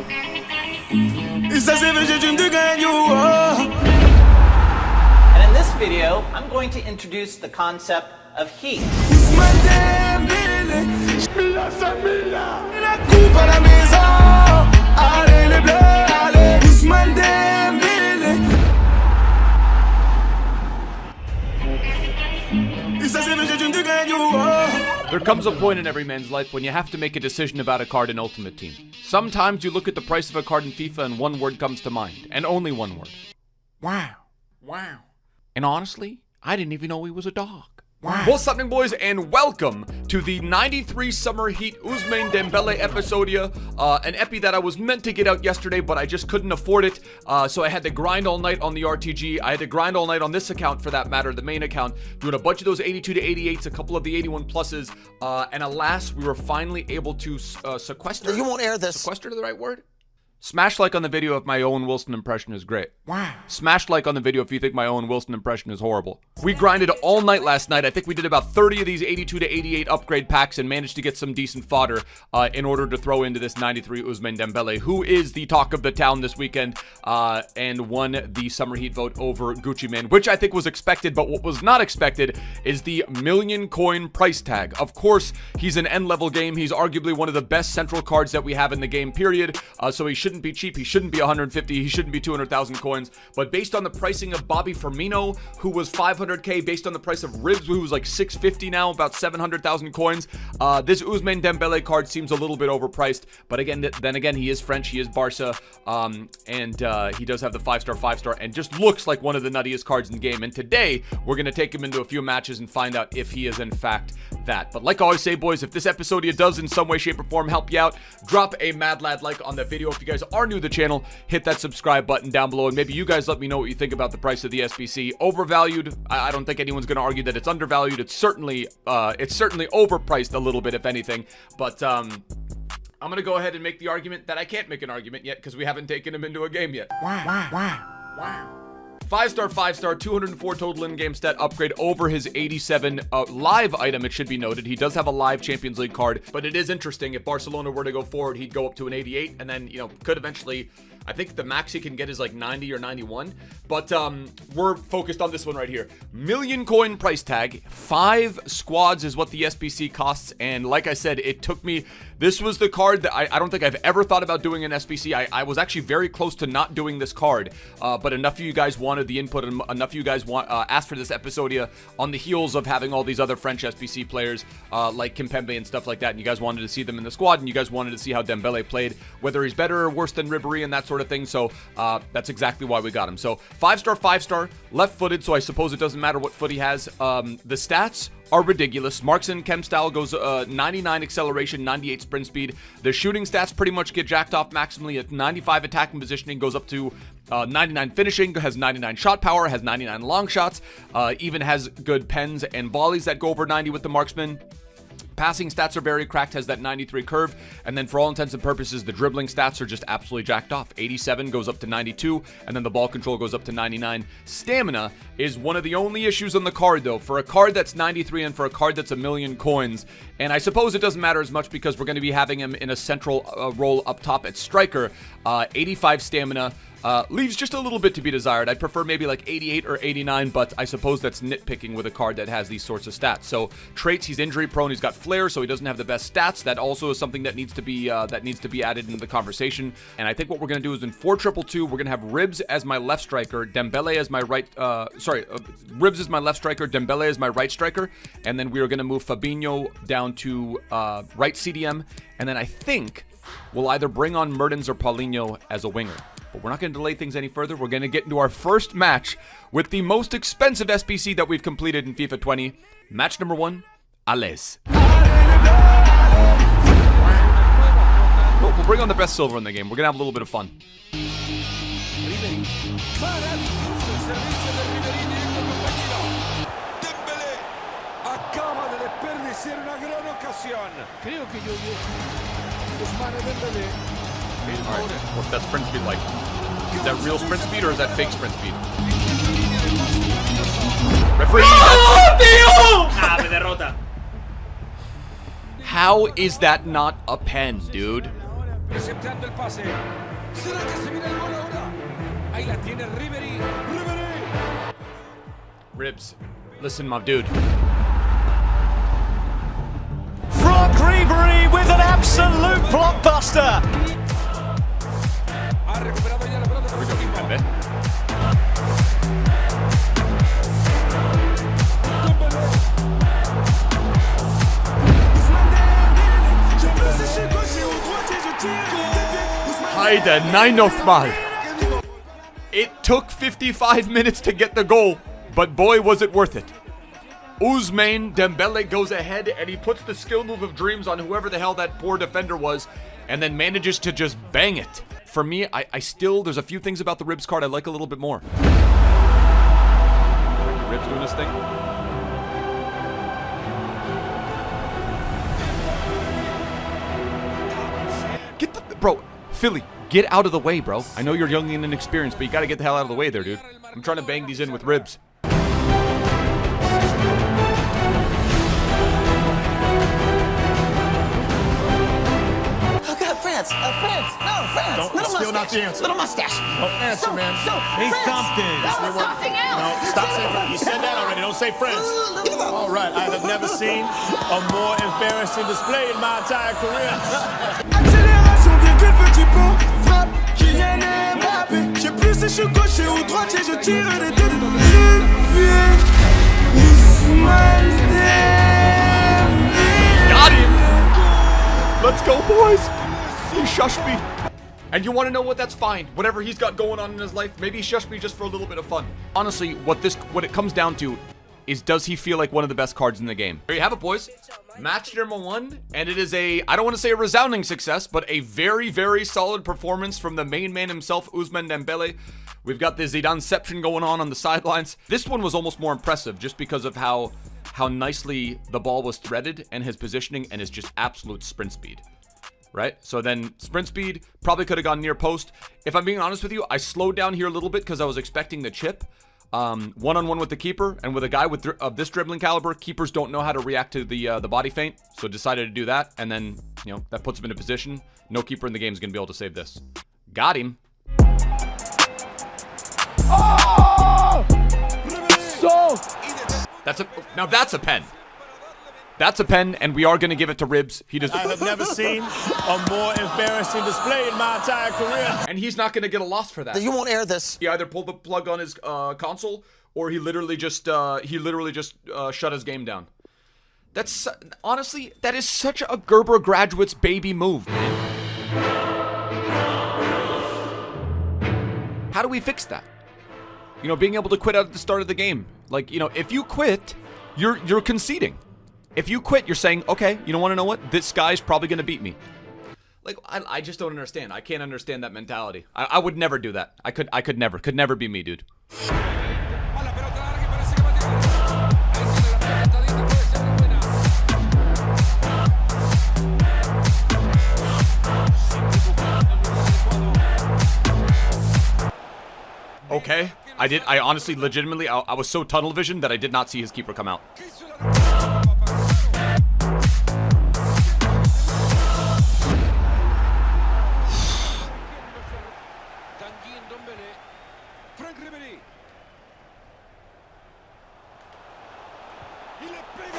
And in this video, I'm going to introduce the concept of heat. There comes a point in every man's life when you have to make a decision about a card in Ultimate Team. Sometimes you look at the price of a card in FIFA and one word comes to mind, and only one word. Wow. Wow. And honestly, I didn't even know he was a dog. Wow. What's happening, boys, and welcome to the 93 Summer Heat Ousmane Dembele episodia, an epi that I was meant to get out yesterday, but I just couldn't afford it, so I had to grind all night on the RTG. I had to grind all night on this account, for that matter, the main account, doing a bunch of those 82 to 88s, a couple of the 81 pluses, and alas, we were finally able to sequester. You won't air this. Sequester, the right word? Smash like on the video if my Owen Wilson impression is great. Wow. Smash like on the video if you think my Owen Wilson impression is horrible. We grinded all night last night. I think we did about 30 of these 82 to 88 upgrade packs and managed to get some decent fodder in order to throw into this 93 Ousmane Dembele, who is the talk of the town this weekend and won the Summer Heat vote over Gucci Mane, which I think was expected, but what was not expected is the million coin price tag. Of course, he's an end-level game. He's arguably one of the best central cards that we have in the game, period, so he shouldn't be cheap. He shouldn't be 150. He shouldn't be 200,000 coins. But based on the pricing of Bobby Firmino, who was 500k, based on the price of Ribs, who was like 650 now, about 700,000 coins, this Ousmane Dembele card seems a little bit overpriced. But again, then again, he is French. He is Barca, and he does have the 5-star, and just looks like one of the nuttiest cards in the game. And today, we're going to take him into a few matches and find out if he is in fact that. But like I always say, boys, if this episode does in some way, shape, or form help you out, drop a mad lad like on the video. If you guys are new to the channel, hit that subscribe button down below, and maybe you guys let me know what you think about the price of the SBC. Overvalued? I don't think anyone's going to argue that it's undervalued. It's certainly overpriced a little bit, if anything. But I'm going to go ahead and make the argument that I can't make an argument yet because we haven't taken him into a game yet. Wow. 5-star, 204 total in-game stat upgrade over his 87 live item, it should be noted. He does have a live Champions League card, but it is interesting. If Barcelona were to go forward, he'd go up to an 88, and then, could eventually... I think the max he can get is like 90 or 91, but we're focused on this one right here. Million coin price tag, 5 squads is what the SBC costs, and like I said, it took me... This was the card that I don't think I've ever thought about doing an SBC. I was actually very close to not doing this card, but enough of you guys wanted the input, and enough of you guys asked for this episodia on the heels of having all these other French SBC players like Kimpembe and stuff like that, and you guys wanted to see them in the squad, and you guys wanted to see how Dembele played, whether he's better or worse than Ribery and that sort of thing. So that's exactly why we got him. So 5-star, left-footed, so I suppose it doesn't matter what foot he has. The stats are ridiculous. Marks and chem style goes 99 acceleration, 98 sprint speed. The shooting stats pretty much get jacked off maximally at 95 attacking positioning, goes up to 99 finishing, has 99 shot power, has 99 long shots, even has good pens and volleys that go over 90 with the marksman. Passing stats are very cracked, has that 93 curve, and then for all intents and purposes, the dribbling stats are just absolutely jacked off. 87 goes up to 92, and then the ball control goes up to 99. Stamina is one of the only issues on the card, though. For a card that's 93 and for a card that's a million coins, and I suppose it doesn't matter as much because we're going to be having him in a central role up top at striker. 85 stamina. Leaves just a little bit to be desired. I'd prefer maybe like 88 or 89, but I suppose that's nitpicking with a card that has these sorts of stats. So traits, he's injury prone, he's got flair, so he doesn't have the best stats. That also is something that needs to be added into the conversation. And I think what we're going to do is in 4-2-2, we're going to have Ribs as my left striker, Dembele as my right, Ribs is my left striker, Dembele is my right striker, and then we are going to move Fabinho down to right CDM, and then I think we'll either bring on Mertens or Paulinho as a winger. But we're not going to delay things any further. We're going to get into our first match with the most expensive SBC that we've completed in FIFA 20. Match number 1, Ales. We'll bring on the best silver in the game. We're going to have a little bit of fun. Ribery. Dembélé acaba de desperdiciar una gran ocasión. Creo que Ousmane Dembélé. Alright, what's that sprint speed like? Is that real sprint speed or is that fake sprint speed? Referee! Me derrota. How is that not a pen, dude? Receptando el pase. ¿Será que se viene el gol ahora? Ahí la tiene Ribery. Ribery. Ribs, listen, my dude. Frank Ribery with an absolute blockbuster. Ha recuperado ya la pelota. Here we go, Dembele. Hayde, nein nochmal. It took 55 minutes to get the goal, but boy was it worth it. Ousmane Dembele goes ahead and he puts the skill move of dreams on whoever the hell that poor defender was, and then manages to just bang it. For me, I still, there's a few things about the Ribs card I like a little bit more. Ribs doing his thing. Get the, bro, Philly, get out of the way, bro. I know you're young and inexperienced, but you gotta get the hell out of the way there, dude. I'm trying to bang these in with Ribs. France. No, Don't, still not the answer. Little mustache. Don't answer, man. He's something. Something else. No, stop saying France. You said that already. Don't say France. All right, I have never seen a more embarrassing display in my entire career. Accélération, virgule, petit pont, frappe, Kylian Mbappé. J'ai plus si je suis gaucher ou droitier, je tire les deux. Got him! Let's go, boys! He shushed me. And you want to know what? That's fine. Whatever he's got going on in his life, maybe he shushed me just for a little bit of fun. Honestly, what it comes down to is, does he feel like one of the best cards in the game? There you have it, boys. Match number 1, and it is a, I don't want to say a resounding success, but a very, very solid performance from the main man himself, Ousmane Dembele. We've got the Zidaneception going on the sidelines. This one was almost more impressive just because of how nicely the ball was threaded and his positioning and his just absolute sprint speed. Right? So then sprint speed, probably could have gone near post. If I'm being honest with you, I slowed down here a little bit because I was expecting the chip. One-on-one with the keeper, and with a guy of this dribbling caliber, keepers don't know how to react to the body feint, so decided to do that, and then, you know, that puts him in a position. No keeper in the game is going to be able to save this. Got him. Oh! Now that's a pen. That's a pen, and we are going to give it to Ribs. He does. I have never seen a more embarrassing display in my entire career. And he's not going to get a loss for that. You won't air this. He either pulled the plug on his console, or he literally just shut his game down. That's honestly, that is such a Gerber graduate's baby move, man. How do we fix that? You know, being able to quit out at the start of the game. Like, you know, if you quit, you're conceding. If you quit, you're saying, okay, you don't want to know what? This guy's probably going to beat me. Like, I just don't understand. I can't understand that mentality. I would never do that. I could never. Could never be me, dude. Okay. I honestly, legitimately, I was so tunnel visioned that I did not see his keeper come out.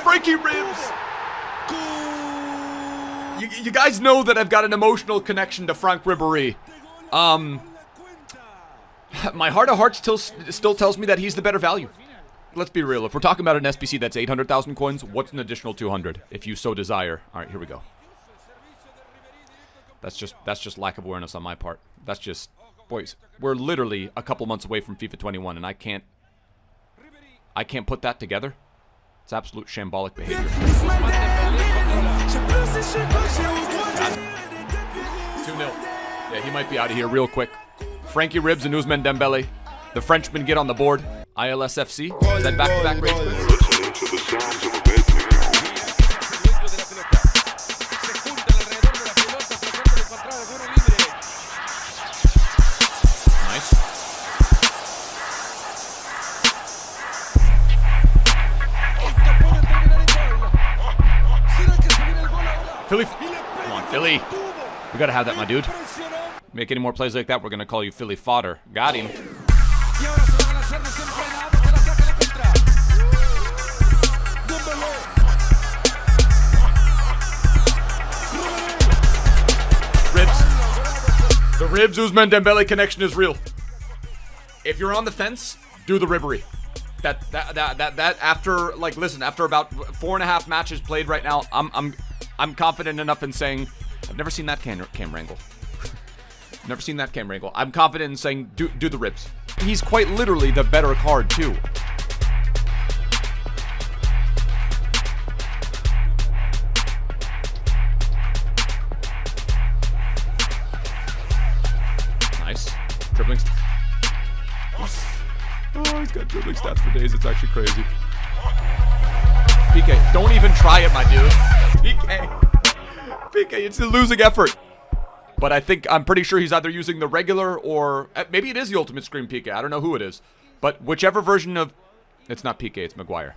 Frankie Ribs! You guys know that I've got an emotional connection to Frank Ribery. My heart of hearts still tells me that he's the better value. Let's be real. If we're talking about an SBC that's 800,000 coins, what's an additional 200 if you so desire? All right, here we go. That's just lack of awareness on my part. That's just, boys, we're literally a couple months away from FIFA 21, and I can't put that together. It's absolute shambolic behavior. 2-0. Yeah, he might be out of here real quick. Frankie Ribs and Ousmane Dembele. The Frenchmen get on the board. ILSFC. Is that back-to-back rage quits? Nice. Philly. Come on, Philly. We gotta have that, my dude. Make any more plays like that, we're gonna call you Philly fodder. Got him. Y ahora se van a lanzar desenfrenados al ataque de contra. Dembélé. Ribs. The Ribs Usman Dembele connection is real. If you're on the fence, do the Ribery. That after, like, listen, after about 4.5 matches played right now, I'm confident enough in saying I've never seen that cam wrangle. Never seen that cam wrangle. I'm confident in saying do the Ribs. He's quite literally the better card too. Nice. Dribbling. Oh, he's got dribbling stats for days. It's actually crazy. PK, don't even try it, my dude. PK, it's a losing effort. But I'm pretty sure he's either using the regular or maybe it is the ultimate screen PK. I don't know who it is. But whichever version of... It's not PK, it's Maguire.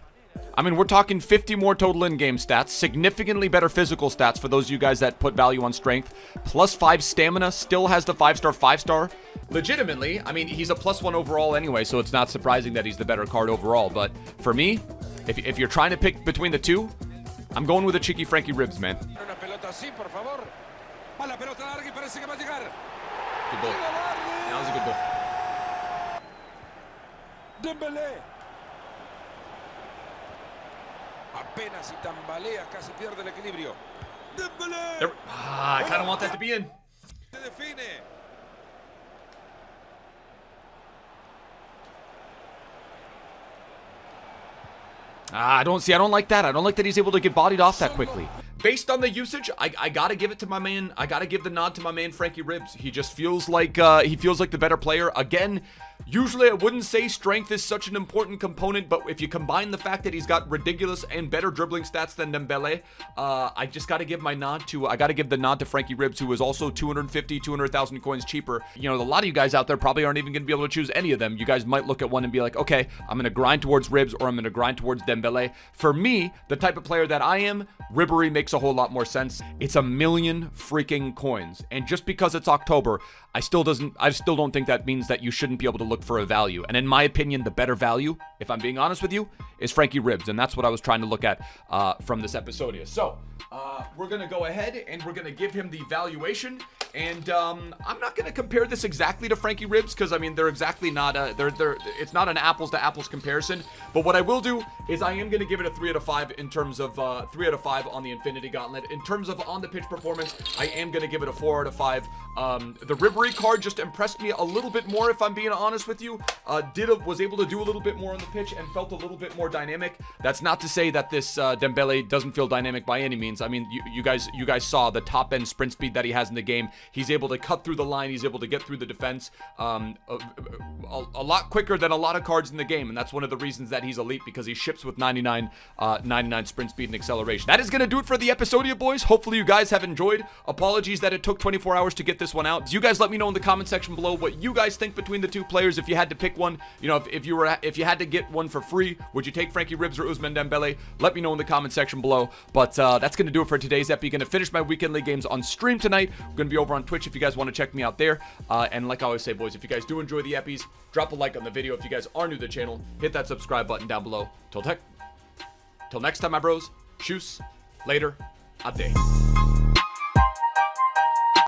I mean, we're talking 50 more total in-game stats, significantly better physical stats for those of you guys that put value on strength, +5 stamina, still has the 5-star, 5-star. Legitimately, I mean, he's a +1 overall anyway, so it's not surprising that he's the better card overall. But for me, if you're trying to pick between the two, I'm going with a cheeky Frankie Ribs, man. Va la pelota larga y parece que va a llegar. Good goal. That was a good goal. Dembélé. Apenas y tambalea, casi pierde el equilibrio. Dembélé. I kind of want that to be in. Se define. I don't like that. I don't like that he's able to get bodied off that quickly. Based on the usage, I gotta give it to my man. I gotta give the nod to my man Frankie Ribs. He just feels like the better player. Again, usually I wouldn't say strength is such an important component, but if you combine the fact that he's got ridiculous and better dribbling stats than Dembele, I just gotta give the nod to Frankie Ribs, who is also 200,000 coins cheaper. You know, a lot of you guys out there probably aren't even gonna be able to choose any of them. You guys might look at one and be like, okay, I'm gonna grind towards Ribs or I'm gonna grind towards Dembele. For me, the type of player that I am, Ribery makes a whole lot more sense. It's 1,000,000 freaking coins, and just because it's October, I still don't think that means that you shouldn't be able to look for a value. And in my opinion, the better value, if I'm being honest with you, is Frankie Ribs, and that's what I was trying to look at from this episode here. So we're gonna go ahead and we're gonna give him the valuation, and I'm not gonna compare this exactly to Frankie Ribs because I mean they're exactly not it's not an apples to apples comparison. But what I will do is I am gonna give it a 3 out of 5 in terms of 3 out of 5 on the Infinity Gauntlet. In terms of on the pitch performance, I am gonna give it a 4 out of 5. The Ribery card just impressed me a little bit more, if I'm being honest with you. Was able to do a little bit more on the pitch and felt a little bit more dynamic. That's not to say that this Dembele doesn't feel dynamic by any means. I mean, you guys saw the top end sprint speed that he has in the game. He's able to cut through the line. He's able to get through the defense a lot quicker than a lot of cards in the game, and that's one of the reasons that he's elite, because he ships with 99 sprint speed and acceleration. That is gonna do it for the episode here, boys. Hopefully you guys have enjoyed. Apologies that it took 24 hours to get this one out. You guys let me know in the comment section below what you guys think between the two players. If you had to pick one, you know, if you had to get one for free, would you take Frankie Ribs or Usman Dembele? Let me know in the comment section below. But that's gonna do it for today's epi. Gonna finish my weekend league games on stream tonight. We're gonna be over on Twitch if you guys want to check me out there. And like I always say, boys, if you guys do enjoy the epis, drop a like on the video. If you guys are new to the channel, hit that subscribe button down below. Till next time, my bros. Tschüss. Later. Ade.